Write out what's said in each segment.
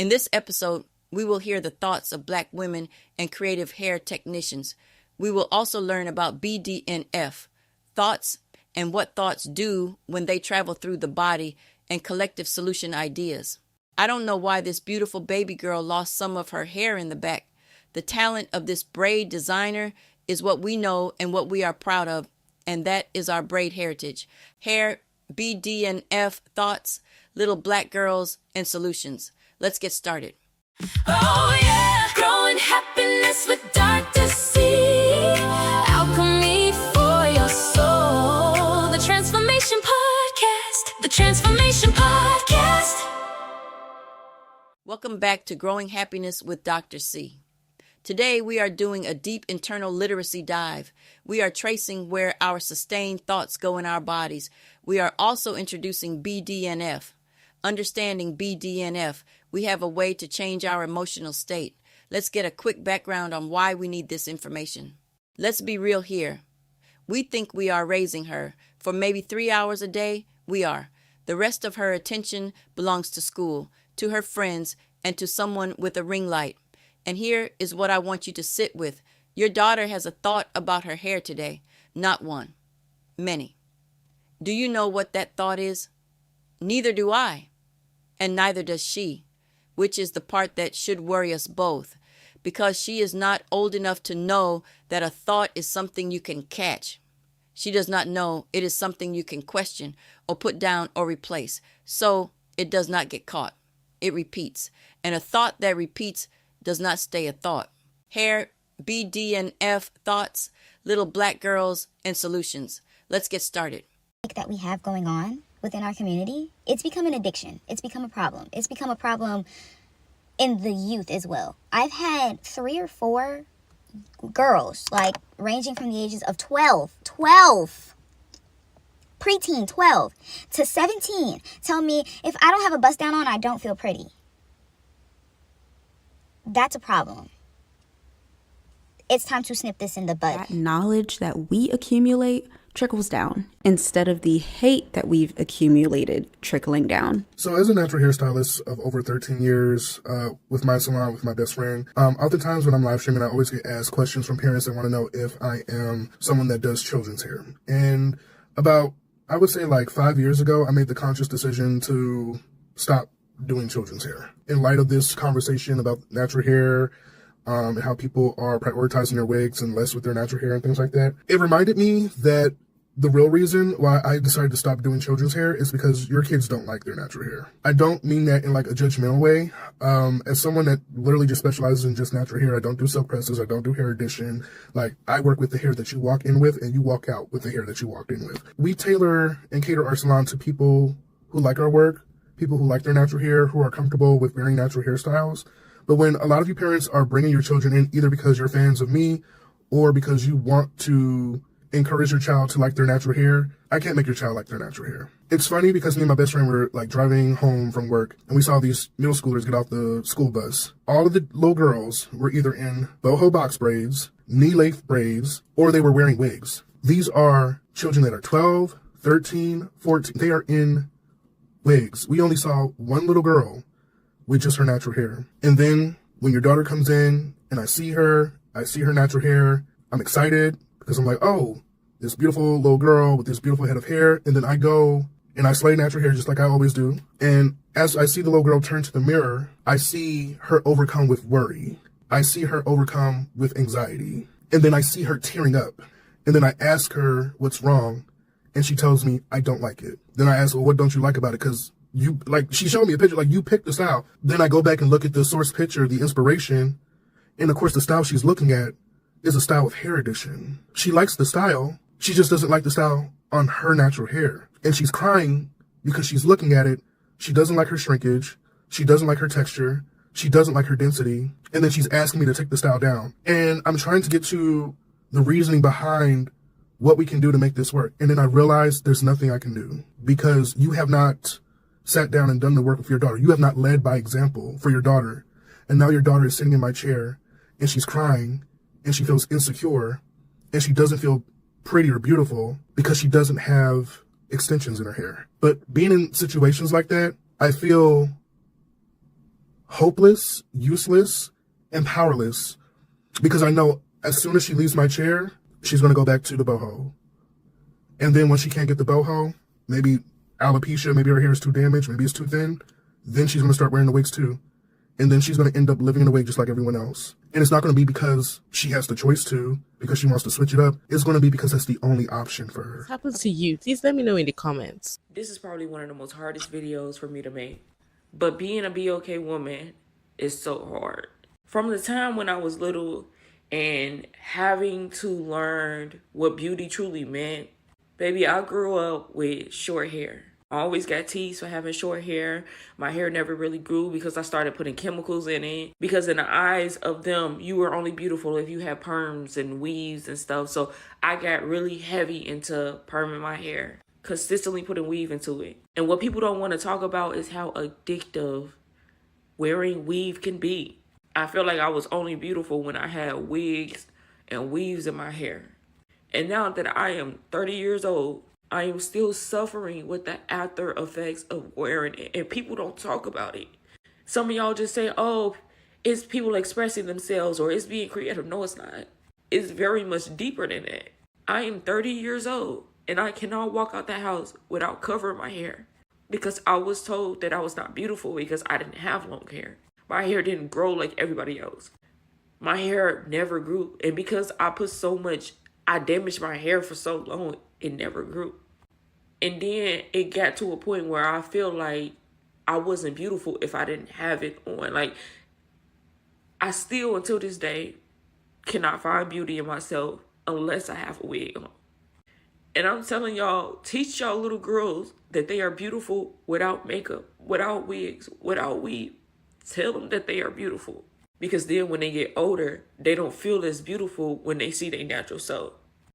In this episode, we will hear the thoughts of Black women and creative hair technicians. We will also learn about BDNF, thoughts and what thoughts do when they travel through the body, and collective solution ideas. I don't know why this beautiful baby girl lost some of her hair in the back. The talent of this braid designer is what we know and what we are proud of, and that is our braid heritage. Hair, BDNF, thoughts, little Black girls, and solutions. Let's get started. Oh yeah, growing happiness with Dr. C. Alchemy for your soul. The Transformation Podcast. The Transformation Podcast. Welcome back to Growing Happiness with Dr. C. Today we are doing a deep internal literacy dive. We are tracing where our sustained thoughts go in our bodies. We are also introducing BDNF. Understanding BDNF, we have a way to change our emotional state. Let's get a quick background on why we need this information. Let's be real here. We think we are raising her. For maybe 3 hours a day, we are. The rest of her attention belongs to school, to her friends, and to someone with a ring light. And here is what I want you to sit with. Your daughter has a thought about her hair today. Not one. Many. Do you know what that thought is? Neither do I. And neither does she, which is the part that should worry us both, because she is not old enough to know that a thought is something you can catch. She does not know it is something you can question or put down or replace. So it does not get caught. It repeats. And a thought that repeats does not stay a thought. Hair, BDNF, thoughts, little Black girls, and solutions. Let's get started. That we have going on within our community, it's become an addiction. It's become a problem. It's become a problem in the youth as well. I've had 3 or 4 girls, like ranging from the ages of 12, preteen 12 to 17, tell me if I don't have a bust down on, I don't feel pretty. That's a problem. It's time to snip this in the bud. That knowledge that we accumulate trickles down instead of the hate that we've accumulated trickling down. So as a natural hairstylist of over 13 years, with my salon, with my best friend, oftentimes when I'm live streaming, I always get asked questions from parents that want to know if I am someone that does children's hair. And about, I would say like 5 years ago, I made the conscious decision to stop doing children's hair. In light of this conversation about natural hair, and how people are prioritizing their wigs and less with their natural hair and things like that, it reminded me that the real reason why I decided to stop doing children's hair is because your kids don't like their natural hair. I don't mean that in like a judgmental way. As someone that literally just specializes in just natural hair, I don't do silk presses, I don't do hair addition. Like, I work with the hair that you walk in with and you walk out with the hair that you walked in with. We tailor and cater our salon to people who like our work, people who like their natural hair, who are comfortable with wearing natural hairstyles. But when a lot of you parents are bringing your children in either because you're fans of me or because you want to encourage your child to like their natural hair, I can't make your child like their natural hair. It's funny because me and my best friend were like driving home from work and we saw these middle schoolers get off the school bus. All of the little girls were either in boho box braids, knee-length braids, or they were wearing wigs. These are children that are 12, 13, 14. They are in wigs. We only saw one little girl with just her natural hair. And then when your daughter comes in and I see her natural hair, I'm excited because I'm like, oh, this beautiful little girl with this beautiful head of hair. And then I go and I slay natural hair just like I always do. And as I see the little girl turn to the mirror, I see her overcome with worry. I see her overcome with anxiety. And then I see her tearing up. And then I ask her what's wrong. And she tells me, I don't like it. Then I ask, well, what don't you like about it? Because she showed me a picture, like, you picked the style. Then I go back and look at the source picture, the inspiration. And of course, the style she's looking at is a style of hair addition. She likes the style. She just doesn't like the style on her natural hair. And she's crying because she's looking at it. She doesn't like her shrinkage. She doesn't like her texture. She doesn't like her density. And then she's asking me to take the style down. And I'm trying to get to the reasoning behind what we can do to make this work. And then I realized there's nothing I can do because you have not sat down and done the work with your daughter. You have not led by example for your daughter. And now your daughter is sitting in my chair and she's crying and she feels insecure and she doesn't feel pretty or beautiful because she doesn't have extensions in her hair. But being in situations like that, I feel hopeless, useless, and powerless, because I know as soon as she leaves my chair, she's going to go back to the boho. And then when she can't get the boho, maybe alopecia, maybe her hair is too damaged, maybe it's too thin, then she's going to start wearing the wigs too. And then she's going to end up living in a wig just like everyone else. And it's not going to be because she has the choice to, because she wants to switch it up. It's going to be because that's the only option for her. What happens to you? Please let me know in the comments. This is probably one of the most hardest videos for me to make. But being a BOK woman is so hard. From the time when I was little and having to learn what beauty truly meant, baby, I grew up with short hair. I always got teased for having short hair. My hair never really grew because I started putting chemicals in it. Because in the eyes of them, you were only beautiful if you had perms and weaves and stuff. So I got really heavy into perming my hair, consistently putting weave into it. And what people don't want to talk about is how addictive wearing weave can be. I feel like I was only beautiful when I had wigs and weaves in my hair. And now that I am 30 years old, I am still suffering with the after effects of wearing it. And people don't talk about it. Some of y'all just say, oh, it's people expressing themselves or it's being creative. No, it's not. It's very much deeper than that. I am 30 years old and I cannot walk out the house without covering my hair because I was told that I was not beautiful because I didn't have long hair. My hair didn't grow like everybody else. My hair never grew. And because I damaged my hair for so long, it never grew. And then it got to a point where I feel like I wasn't beautiful if I didn't have it on. Like, I still, until this day, cannot find beauty in myself unless I have a wig on. And I'm telling y'all, teach y'all little girls that they are beautiful without makeup, without wigs, without weave. Tell them that they are beautiful. Because then when they get older, they don't feel as beautiful when they see their natural self.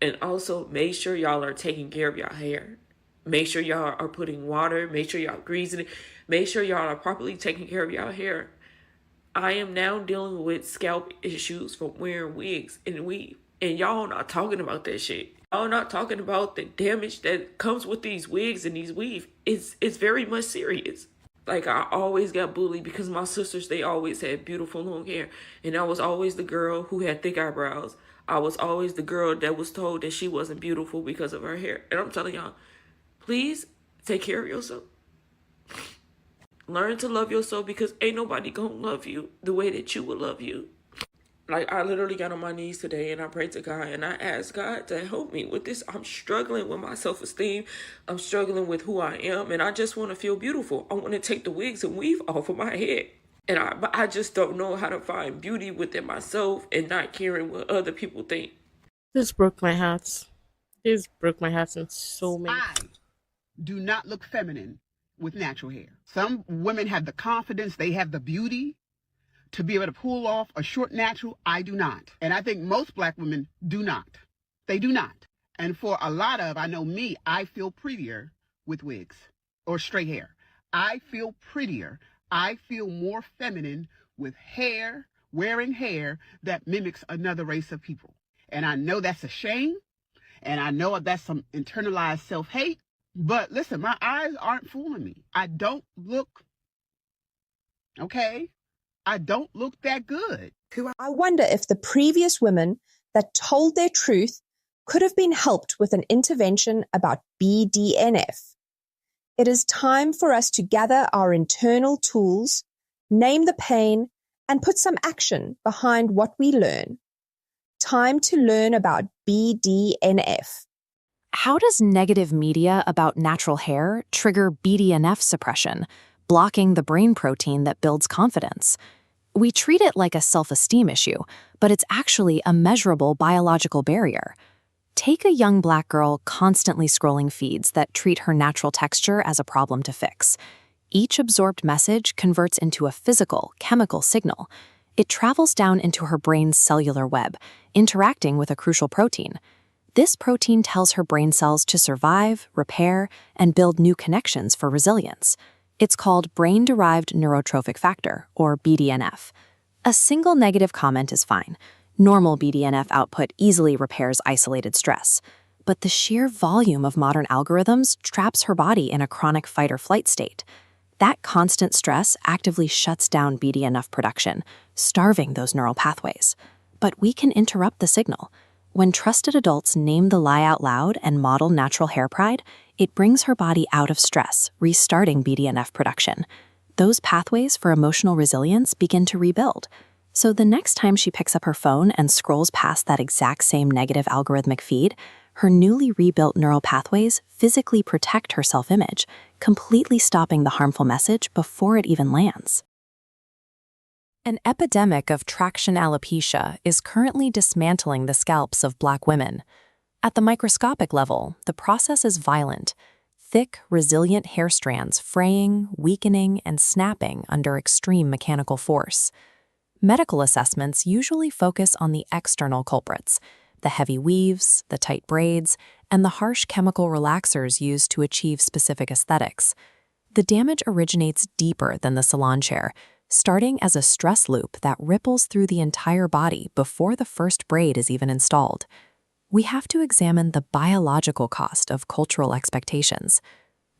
And also, make sure y'all are taking care of y'all hair. Make sure y'all are putting water. Make sure y'all greasing it. Make sure y'all are properly taking care of y'all hair. I am now dealing with scalp issues from wearing wigs and weave. And y'all not talking about that shit. Y'all not talking about the damage that comes with these wigs and these weave. It's very much serious. Like, I always got bullied because my sisters, they always had beautiful long hair. And I was always the girl who had thick eyebrows. I was always the girl that was told that she wasn't beautiful because of her hair. And I'm telling y'all, please take care of yourself. Learn to love yourself because ain't nobody gonna love you the way that you will love you. Like, I literally got on my knees today and I prayed to God and I asked God to help me with this. I'm struggling with my self-esteem. I'm struggling with who I am and I just want to feel beautiful. I want to take the wigs and weave off of my head. But I just don't know how to find beauty within myself and not caring what other people think. This broke my heart. This broke my heart in so many. I do not look feminine with natural hair. Some women have the confidence, they have the beauty to be able to pull off a short natural. I do not. And I think most black women do not. They do not. And for a lot of, I know me, I feel prettier with wigs or straight hair. I feel prettier. I feel more feminine with hair, wearing hair that mimics another race of people. And I know that's a shame. And I know that's some internalized self-hate. But listen, my eyes aren't fooling me. I don't look, okay? I don't look that good. I wonder if the previous women that told their truth could have been helped with an intervention about BDNF. It is time for us to gather our internal tools, name the pain, and put some action behind what we learn. Time to learn about BDNF. How does negative media about natural hair trigger BDNF suppression, blocking the brain protein that builds confidence? We treat it like a self-esteem issue, but it's actually a measurable biological barrier. Take a young black girl constantly scrolling feeds that treat her natural texture as a problem to fix. Each absorbed message converts into a physical, chemical signal. It travels down into her brain's cellular web, interacting with a crucial protein. This protein tells her brain cells to survive, repair, and build new connections for resilience. It's called brain-derived neurotrophic factor, or BDNF. A single negative comment is fine. Normal BDNF output easily repairs isolated stress. But the sheer volume of modern algorithms traps her body in a chronic fight-or-flight state. That constant stress actively shuts down BDNF production, starving those neural pathways. But we can interrupt the signal. When trusted adults name the lie out loud and model natural hair pride, it brings her body out of stress, restarting BDNF production. Those pathways for emotional resilience begin to rebuild. So the next time she picks up her phone and scrolls past that exact same negative algorithmic feed, her newly rebuilt neural pathways physically protect her self-image, completely stopping the harmful message before it even lands. An epidemic of traction alopecia is currently dismantling the scalps of Black women. At the microscopic level, the process is violent. Thick, resilient hair strands fraying, weakening, and snapping under extreme mechanical force. Medical assessments usually focus on the external culprits, the heavy weaves, the tight braids, and the harsh chemical relaxers used to achieve specific aesthetics. The damage originates deeper than the salon chair, starting as a stress loop that ripples through the entire body before the first braid is even installed. We have to examine the biological cost of cultural expectations.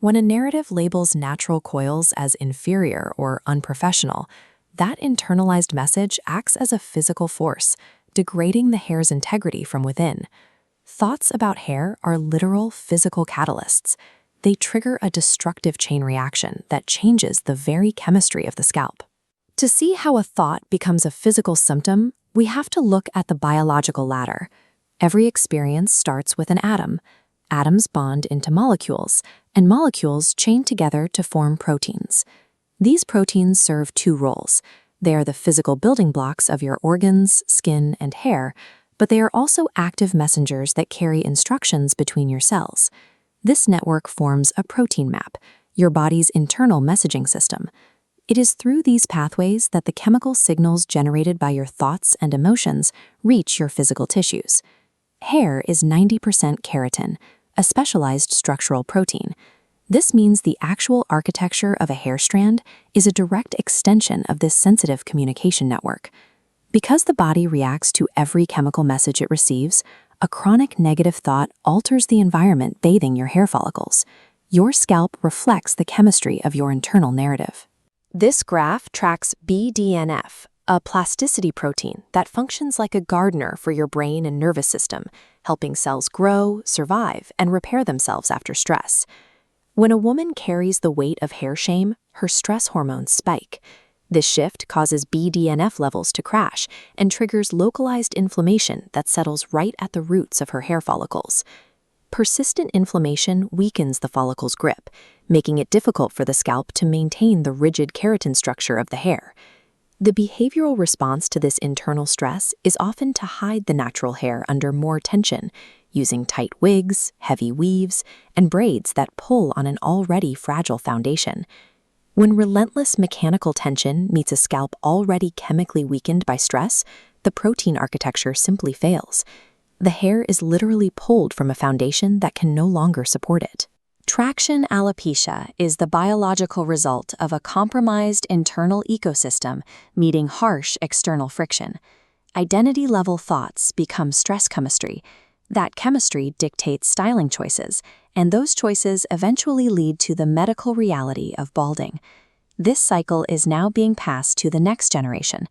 When a narrative labels natural coils as inferior or unprofessional, that internalized message acts as a physical force, degrading the hair's integrity from within. Thoughts about hair are literal physical catalysts. They trigger a destructive chain reaction that changes the very chemistry of the scalp. To see how a thought becomes a physical symptom, we have to look at the biological ladder. Every experience starts with an atom. Atoms bond into molecules, and molecules chain together to form proteins. These proteins serve two roles. They are the physical building blocks of your organs, skin, and hair, but they are also active messengers that carry instructions between your cells. This network forms a protein map, your body's internal messaging system. It is through these pathways that the chemical signals generated by your thoughts and emotions reach your physical tissues. Hair is 90% keratin, a specialized structural protein. This means the actual architecture of a hair strand is a direct extension of this sensitive communication network. Because the body reacts to every chemical message it receives, a chronic negative thought alters the environment bathing your hair follicles. Your scalp reflects the chemistry of your internal narrative. This graph tracks BDNF, a plasticity protein that functions like a gardener for your brain and nervous system, helping cells grow, survive, and repair themselves after stress. When a woman carries the weight of hair shame, her stress hormones spike. This shift causes BDNF levels to crash and triggers localized inflammation that settles right at the roots of her hair follicles. Persistent inflammation weakens the follicle's grip, making it difficult for the scalp to maintain the rigid keratin structure of the hair. The behavioral response to this internal stress is often to hide the natural hair under more tension, using tight wigs, heavy weaves, and braids that pull on an already fragile foundation. When relentless mechanical tension meets a scalp already chemically weakened by stress, the protein architecture simply fails. The hair is literally pulled from a foundation that can no longer support it. Traction alopecia is the biological result of a compromised internal ecosystem meeting harsh external friction. Identity-level thoughts become stress chemistry. That chemistry dictates styling choices, and those choices eventually lead to the medical reality of balding. This cycle is now being passed to the next generation.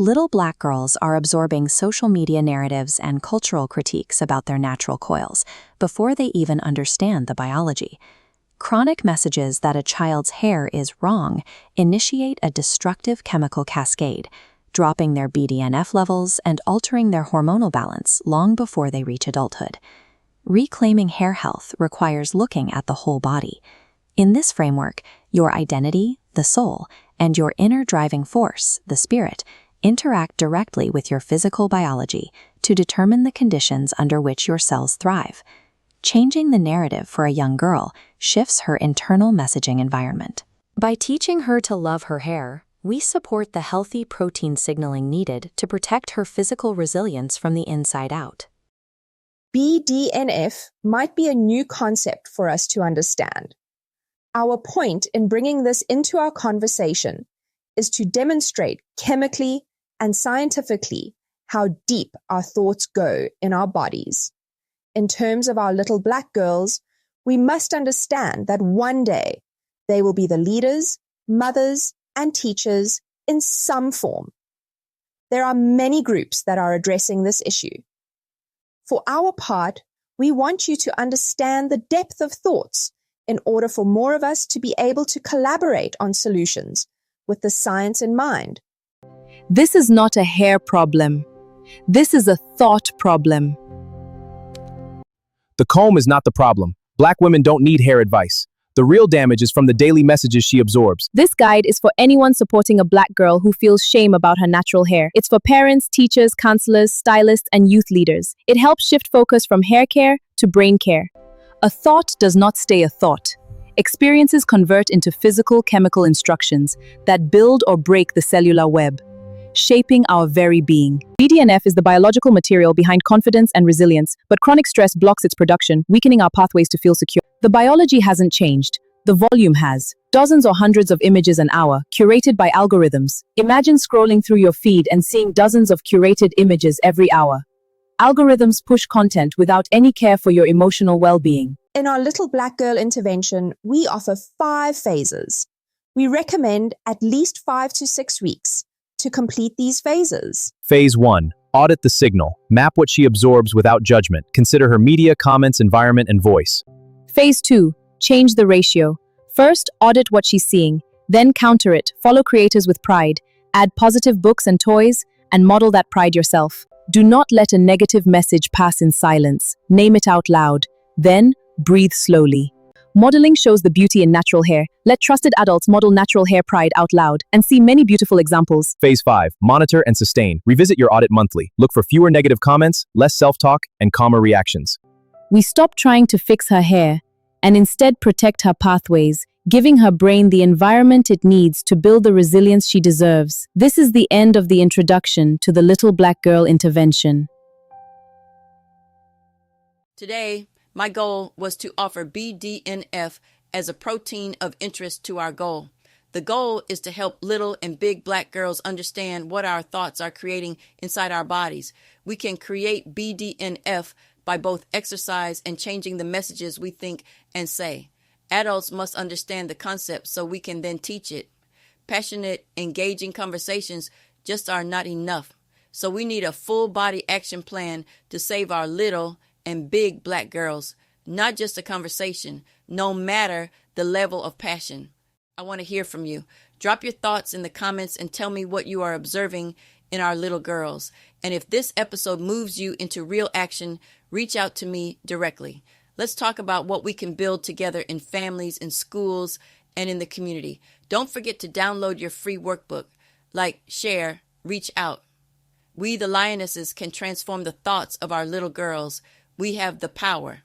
Little Black girls are absorbing social media narratives and cultural critiques about their natural coils before they even understand the biology. Chronic messages that a child's hair is wrong initiate a destructive chemical cascade, dropping their BDNF levels and altering their hormonal balance long before they reach adulthood. Reclaiming hair health requires looking at the whole body. In this framework, your identity, the soul, and your inner driving force, the spirit, interact directly with your physical biology to determine the conditions under which your cells thrive. Changing the narrative for a young girl shifts her internal messaging environment. By teaching her to love her hair, we support the healthy protein signaling needed to protect her physical resilience from the inside out. BDNF might be a new concept for us to understand. Our point in bringing this into our conversation is to demonstrate chemically and scientifically how deep our thoughts go in our bodies. In terms of our little Black girls, we must understand that one day They will be the leaders, mothers, and teachers in some form. There are many groups that are addressing this issue. For our part, we want you to understand the depth of thoughts in order for more of us to be able to collaborate on solutions with the science in mind. This is not a hair problem. This is a thought problem. The comb is not the problem. Black women don't need hair advice. The real damage is from the daily messages she absorbs. This guide is for anyone supporting a black girl who feels shame about her natural hair. It's for parents, teachers, counselors, stylists, and youth leaders. It helps shift focus from hair care to brain care. A thought does not stay a thought. Experiences convert into physical chemical instructions that build or break the cellular web, shaping our very being. BDNF is the biological material behind confidence and resilience, but chronic stress blocks its production, weakening our pathways to feel secure. The biology hasn't changed. The volume has. Dozens or hundreds of images an hour, curated by algorithms. Imagine scrolling through your feed and seeing dozens of curated images every hour. Algorithms push content without any care for your emotional well-being. In our Little Black Girl intervention, we offer 5 phases. We recommend at least 5 to 6 weeks to complete these phases. Phase 1. Audit the signal. Map what she absorbs without judgment. Consider her media, comments, environment, and voice. Phase 2. Change the ratio. First, audit what she's seeing. Then counter it. Follow creators with pride. Add positive books and toys, and model that pride yourself. Do not let a negative message pass in silence. Name it out loud. Then, breathe slowly. Modeling shows the beauty in natural hair. Let trusted adults model natural hair pride out loud and see many beautiful examples. Phase 5. Monitor and sustain. Revisit your audit monthly. Look for fewer negative comments, less self-talk, and calmer reactions. We stop trying to fix her hair and instead protect her pathways, giving her brain the environment it needs to build the resilience she deserves. This is the end of the introduction to the Little Black Girl intervention. Today, my goal was to offer BDNF as a protein of interest to our goal. The goal is to help little and big black girls understand what our thoughts are creating inside our bodies. We can create BDNF by both exercise and changing the messages we think and say. Adults must understand the concept so we can then teach it. Passionate, engaging conversations just are not enough. So we need a full body action plan to save our little and big black girls, not just a conversation, no matter the level of passion. I want to hear from you. Drop your thoughts in the comments and tell me what you are observing in our little girls. And if this episode moves you into real action, reach out to me directly. Let's talk about what we can build together in families, in schools, and in the community. Don't forget to download your free workbook. Like, share, reach out. We, the Lionesses, can transform the thoughts of our little girls. We have the power.